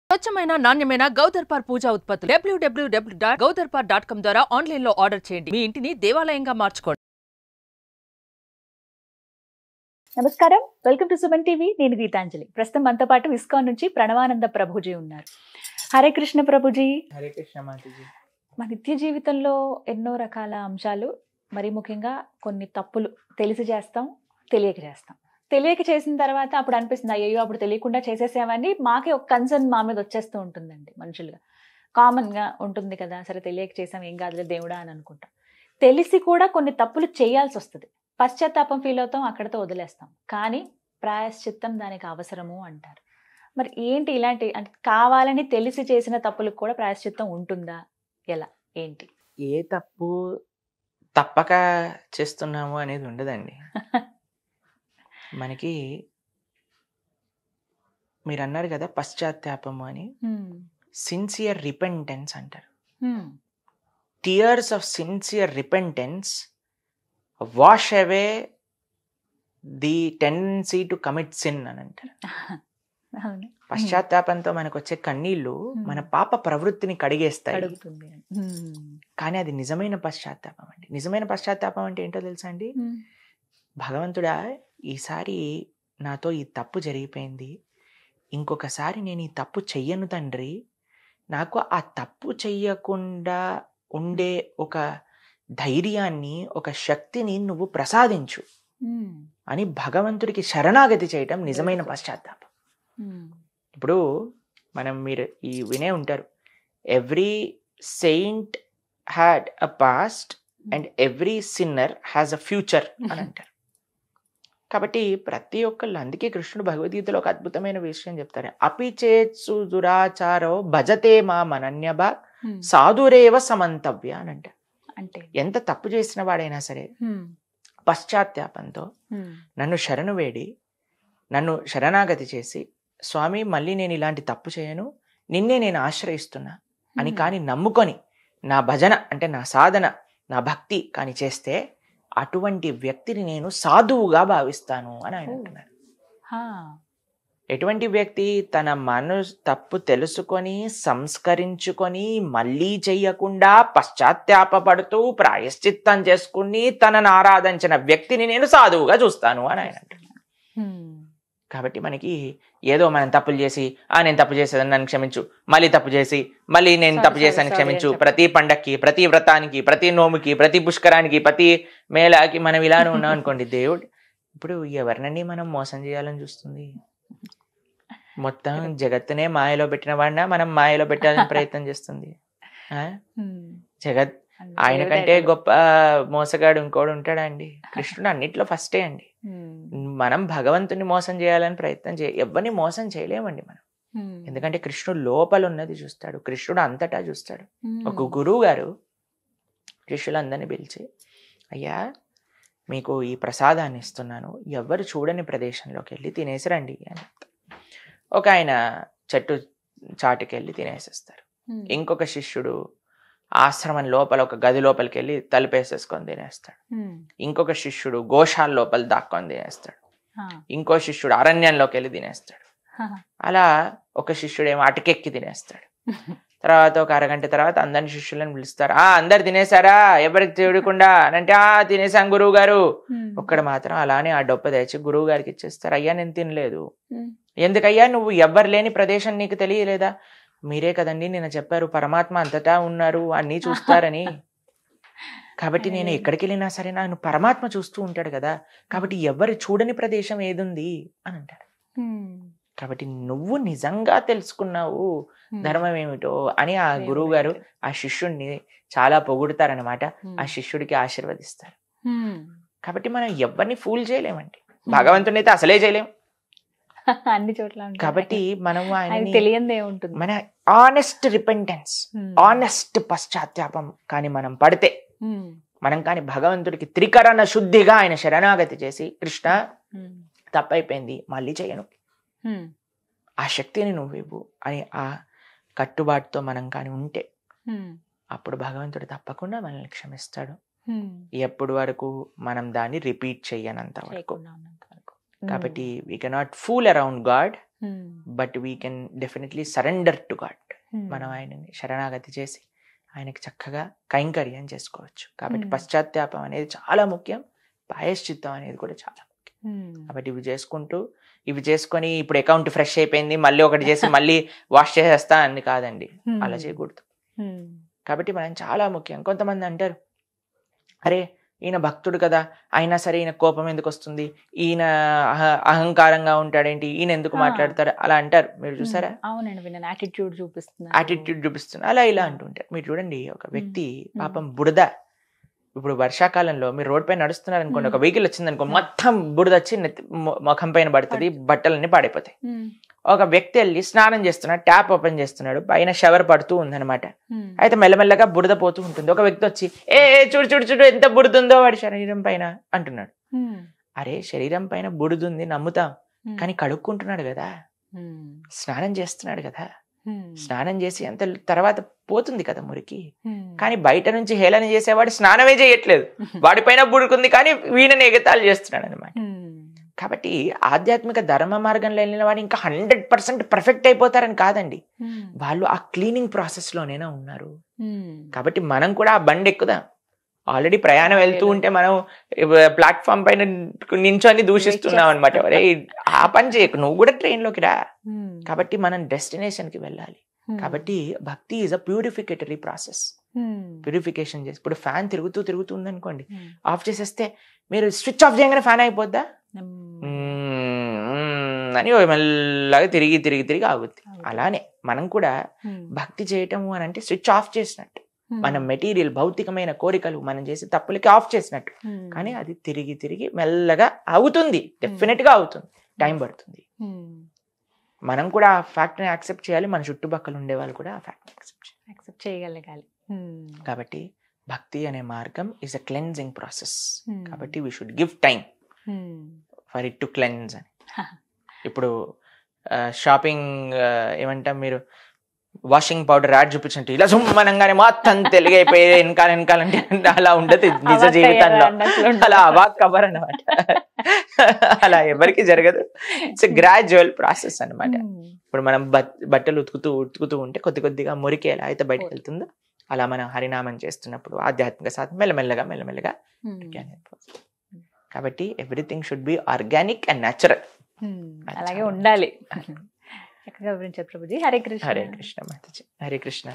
స్వచ్ఛమైన నాణ్యమైన గౌదర్పార్ పూజా ఉత్పత్తులు www.gaudarpar.com ద్వారా ఆన్లైన్ లో ఆర్డర్ చేయండి. మీ ఇంటిని దేవాలయంగా మార్చుకోండి. నమస్కారం, వెల్కమ్ టు సుమన్ టీవీ. నేను గీతాంజలి. ప్రస్తుతం మనతో పాటు ఇస్కాన్ నుంచి ప్రణవానంద ప్రభుజీ ఉన్నారు. హరే కృష్ణ ప్రభుజీ. హరే కృష్ణ మాతాజీ. మన నిత్య జీవితంలో ఎన్నో రకాల అంశాలు, మరి ముఖ్యంగా కొన్ని తప్పులు తెలిసి చేస్తాం, తెలియక చేస్తాం. తెలియక చేసిన తర్వాత అప్పుడు అనిపిస్తుంది, అయ్యో అప్పుడు తెలియకుండా చేసేసామని మాకే ఒక కన్సర్న్ మా మీద వచ్చేస్తూ ఉంటుందండి. మనుషులుగా కామన్గా ఉంటుంది కదా, సరే తెలియక చేసాం ఏం కాదులే దేవుడా అని అనుకుంటాం. తెలిసి కూడా కొన్ని తప్పులు చేయాల్సి వస్తుంది. పశ్చాత్తాపం ఫీల్ అవుతాం, అక్కడితో వదిలేస్తాం. కానీ ప్రాయశ్చిత్తం దానికి అవసరము అంటారు. మరి ఏంటి ఇలాంటి, అంటే కావాలని తెలిసి చేసిన తప్పులకు కూడా ప్రాయశ్చిత్తం ఉంటుందా, ఎలా ఏంటి? ఏ తప్పు తప్పక చేస్తున్నాము అనేది ఉండదండి. మనకి మీరు అన్నారు కదా పశ్చాత్తాపము అని, సిన్సియర్ రిపెంటెన్స్ అంటారు. Tears of sincere repentance wash away the tendency to commit sin అని అంటారు. పశ్చాత్తాపంతో మనకు వచ్చే కన్నీళ్లు మన పాప ప్రవృత్తిని కడిగేస్తాయి. కానీ అది నిజమైన పశ్చాత్తాపం అండి. నిజమైన పశ్చాత్తాపం అంటే ఏంటో తెలుసా అండి? భగవంతుడా, ఈసారి నాతో ఈ తప్పు జరిగిపోయింది, ఇంకొకసారి నేను ఈ తప్పు చెయ్యను తండ్రి, నాకు ఆ తప్పు చెయ్యకుండా ఉండే ఒక ధైర్యాన్ని, ఒక శక్తిని నువ్వు ప్రసాదించు అని భగవంతుడికి శరణాగతి చేయటం నిజమైన పశ్చాత్తాపం. ఇప్పుడు మీరు ఈ వినే ఉంటారు, every Saint had a past and every sinner has a future అని అంటారు. కాబట్టి ప్రతి ఒక్కళ్ళు, అందుకే కృష్ణుడు భగవద్గీతలో ఒక అద్భుతమైన విషయం చెప్తారు, అపిచేత్సు దురాచారో భజతే మా మనన్యభా సాధురేవ సమంతవ్య అని అంటారు. అంటే ఎంత తప్పు చేసిన వాడైనా సరే పశ్చాత్తాపంతో నన్ను శరణు వేడి, నన్ను శరణాగతి చేసి, స్వామి మళ్ళీ నేను ఇలాంటి తప్పు చేయను, నిన్నే నేను ఆశ్రయిస్తున్నా అని కానీ నమ్ముకొని నా భజన అంటే నా సాధన, నా భక్తి కానీ చేస్తే అటువంటి వ్యక్తిని నేను సాధువుగా భావిస్తాను అని ఆయన అంటున్నారు. ఎటువంటి వ్యక్తి తన తప్పు తెలుసుకొని సంస్కరించుకొని మళ్ళీ చెయ్యకుండా పశ్చాత్తాపడుతూ ప్రాయశ్చిత్తం చేసుకుని తనను ఆరాధించిన వ్యక్తిని నేను సాధువుగా చూస్తాను అని ఆయన అంటున్నారు. కాబట్టి మనకి ఏదో మనం తప్పులు చేసి, నేను తప్పు చేసేదని నన్ను క్షమించు, మళ్ళీ తప్పు చేసి మళ్ళీ నేను తప్పు చేశాను క్షమించు, ప్రతి పండక్కి, ప్రతి వ్రతానికి, ప్రతి నోముకి, ప్రతి పుష్కరానికి, ప్రతి మేళాకి మనం ఇలానే ఉన్నాం అనుకోండి, దేవుడు ఇప్పుడు ఎవరినండి మనం మోసం చేయాలని చూస్తుంది? మొత్తం జగత్తునే మాయలో పెట్టిన వాడినా మనం మాయలో పెట్టాలని ప్రయత్నం చేస్తుంది. జగత్ ఆయన కంటే గొప్ప మోసగాడు ఇంకోడు ఉంటాడా అండి? కృష్ణుడు అన్నిట్లో ఫస్టే అండి. మనం భగవంతుని మోసం చేయాలని ప్రయత్నం ఎవరిని మోసం చేయలేమండి మనం. ఎందుకంటే కృష్ణుడు లోపల ఉన్నది చూస్తాడు, కృష్ణుడు అంతటా చూస్తాడు. ఒక గురువు గారు శిష్యులందరినీ పిలిచి, అయ్యా మీకు ఈ ప్రసాదాన్ని ఇస్తున్నాను, ఎవరు చూడని ప్రదేశంలోకి వెళ్ళి తినేసి రండి అని. ఒక ఆయన చెట్టు చాటుకి వెళ్ళి తినేసేస్తారు. ఇంకొక శిష్యుడు ఆశ్రమం లోపల ఒక గది లోపలికి వెళ్ళి తలుపేసేసుకొని తినేస్తాడు. ఇంకొక శిష్యుడు గోశాల లోపల దాక్కొని తినేస్తాడు. ఇంకో శిష్యుడు అరణ్యంలోకి వెళ్ళి తినేస్తాడు. అలా ఒక శిష్యుడు ఏమో అటకెక్కి తినేస్తాడు. తర్వాత ఒక అరగంట తర్వాత అందరిని శిష్యులను పిలుస్తారు. అందరు తినేసారా, ఎవరికి చూడకుండా అని అంటే, తినేసాం గురువు గారు. ఒక్కడ మాత్రం అలానే ఆ డొప్ప తెచ్చి గురువు గారికి ఇచ్చేస్తారు. అయ్యా నేను తినలేదు. ఎందుకయ్యా, నువ్వు ఎవ్వరు లేని ప్రదేశం నీకు తెలియలేదా? మీరే కదండి నేను చెప్పారు పరమాత్మ అంతటా ఉన్నారు, అన్నీ చూస్తారని. కాబట్టి నేను ఎక్కడికి వెళ్ళినా సరే నన్ను పరమాత్మ చూస్తూ ఉంటాడు కదా, కాబట్టి ఎవరు చూడని ప్రదేశం ఏదుంది అని అంటాడు. కాబట్టి నువ్వు నిజంగా తెలుసుకున్నావు ధర్మం ఏమిటో అని ఆ గురువు గారు ఆ శిష్యుడిని చాలా పొగుడుతారనమాట. ఆ శిష్యుడికి ఆశీర్వదిస్తారు. కాబట్టి మనం ఎవరిని ఫూల్ చేయలేమండి, భగవంతుని అయితే అసలే చేయలేం అన్ని చోట్ల. కాబట్టి మనం మన ఆనెస్ట్ రిపెంటెన్స్, ఆనెస్ట్ పశ్చాత్తాపం కానీ మనం పడితే, మనం కానీ భగవంతుడికి త్రికరణ శుద్ధిగా ఆయన శరణాగతి చేసి, కృష్ణ తప్పైపోయింది మళ్ళీ చేయను, ఆ శక్తిని నువ్వు ఇవ్వు అని ఆ కట్టుబాటుతో మనం కానీ ఉంటే, అప్పుడు భగవంతుడు తప్పకుండా మనల్ని క్షమిస్తాడు. ఎప్పుడు వరకు మనం దాన్ని రిపీట్ చెయ్యనంత వరకు. కాబట్టి we cannot fool around God. But we can definitely surrender to God. మనం ఆయనని శరణాగతి చేసి ఆయనకి చక్కగా కైంకర్యం చేసుకోవచ్చు. కాబట్టి పశ్చాత్తాపం అనేది చాలా ముఖ్యం, ప్రాయశ్చిత్తం అనేది కూడా చాలా ముఖ్యం. కాబట్టి ఇవి చేసుకొని ఇప్పుడు అకౌంట్ ఫ్రెష్ అయిపోయింది మళ్ళీ ఒకటి చేసి మళ్ళీ వాష్ చేసేస్తా అని కాదండి, అలా చేయకూడదు. కాబట్టి మనం చాలా ముఖ్యం. కొంతమంది అంటారు, అరే ఈయన భక్తుడు కదా, అయినా సరే ఈయన కోపం ఎందుకు వస్తుంది, ఈయన అహంకారంగా ఉంటాడేంటి, ఈయన ఎందుకు మాట్లాడతారు అలా అంటారు. మీరు చూసారా? అవునండి, యాటిట్యూడ్ చూపిస్తున్నా అలా ఇలా అంటుంటారు. మీరు చూడండి, ఒక వ్యక్తి పాపం బురద, ఇప్పుడు వర్షాకాలంలో మీరు రోడ్ పైన నడుస్తున్నారు అనుకోండి, ఒక వెహికల్ వచ్చింది అనుకో, మొత్తం బురద వచ్చి ముఖం పైన పడుతుంది, బట్టలన్నీ పాడైపోతాయి. ఒక వ్యక్తి వెళ్ళి స్నానం చేస్తున్నాడు, ట్యాప్ ఓపెన్ చేస్తున్నాడు, పైన షవర్ పడుతూ ఉందన్నమాట. అయితే మెల్లమెల్లగా బురద పోతూ ఉంటుంది. ఒక వ్యక్తి వచ్చి చూడు చూడు చూడు ఎంత బురద ఉందో వాడి శరీరం పైన అంటున్నాడు. అరే శరీరం పైన బురదుంది నమ్ముతాం, కానీ కడుక్కుంటున్నాడు కదా, స్నానం చేస్తున్నాడు కదా, స్నానం చేసి అంత తర్వాత పోతుంది కదా మురికి. కానీ బయట నుంచి హేళన చేసేవాడు స్నానమే చేయట్లేదు, వాడిపైన బుడుకుంది కానీ వీణని ఎగతాళి చేస్తున్నాడు అనమాట. కాబట్టి ఆధ్యాత్మిక ధర్మ మార్గంలో వెళ్ళిన వాడు ఇంకా 100% పర్ఫెక్ట్ అయిపోతారని కాదండి, వాళ్ళు ఆ క్లీనింగ్ ప్రాసెస్ లోనేనా ఉన్నారు. కాబట్టి మనం కూడా ఆ బండి ఎక్కుదాం. ఆల్రెడీ ప్రయాణం వెళ్తూ ఉంటే మనం ప్లాట్ఫామ్ పైన నించొని దూషిస్తున్నాం అనమాట. అరే ఆ పని చేయకు, నువ్వు కూడా ట్రైన్ లోకి రా. కాబట్టి మనం డెస్టినేషన్ కి వెళ్ళాలి. కాబట్టి భక్తి is a purificatory process. Purification చేసి ఇప్పుడు ఫ్యాన్ తిరుగుతుంది అనుకోండి, ఆఫ్ చేసేస్తే మీరు స్విచ్ ఆఫ్ చేయగానే ఫ్యాన్ అయిపోద్దా అని మెల్లగా తిరిగి ఆగుద్ది. అలానే మనం కూడా భక్తి చేయటము అని అంటే స్విచ్ ఆఫ్ చేసినట్టు, మన మెటీరియల్ భౌతికమైన కోరికలు మనం చేసే తప్పులకి ఆఫ్ చేసినట్టు. కానీ అది తిరిగి మెల్లగా అవుతుంది, డెఫినెట్ గా అవుతుంది, టైం పడుతుంది. మనం కూడా ఆ ఫ్యాక్ట్ ని యాక్సెప్ట్ చేయాలి, మన చుట్టుపక్కల ఉండే వాళ్ళు కూడా ఆ ఫ్యాక్ట్ యాక్సెప్ట్ చేయగలగాలి. కాబట్టి భక్తి అనే మార్గం ఇస్ అ క్లెన్జింగ్ ప్రాసెస్. కాబట్టి we should give time for it to cleanse అని. ఇప్పుడు షాపింగ్ ఏమంటాం, మీరు వాషింగ్ పౌడర్ యాడ్ చూపించినట్టు ఇలా సుమ్మనంగానే మొత్తం తెలుగైపోయి వెనకాలంటే అలా ఉండదు నిజ జీవితంలో. అలా అవాక్ కవర్ అన్నమాట, అలా ఎవరికి జరగదు. ఇట్స్ గ్రాడ్యువల్ ప్రాసెస్ అనమాట. ఇప్పుడు మనం బట్టలు ఉతుకుతూ ఉంటే కొద్దిగా మురికి ఎలా అయితే బయటకు వెళ్తుందో, అలా మనం హరినామం చేస్తున్నప్పుడు ఆధ్యాత్మిక సాధన మెల్లమెల్లగా కాబట్టి everything should be organic and natural. అలాగే ఉండాలి. చక్కగా వివరించారు ప్రభుజీ. హరే కృష్ణ. హరే కృష్ణ మాతాజీ. హరే కృష్ణ.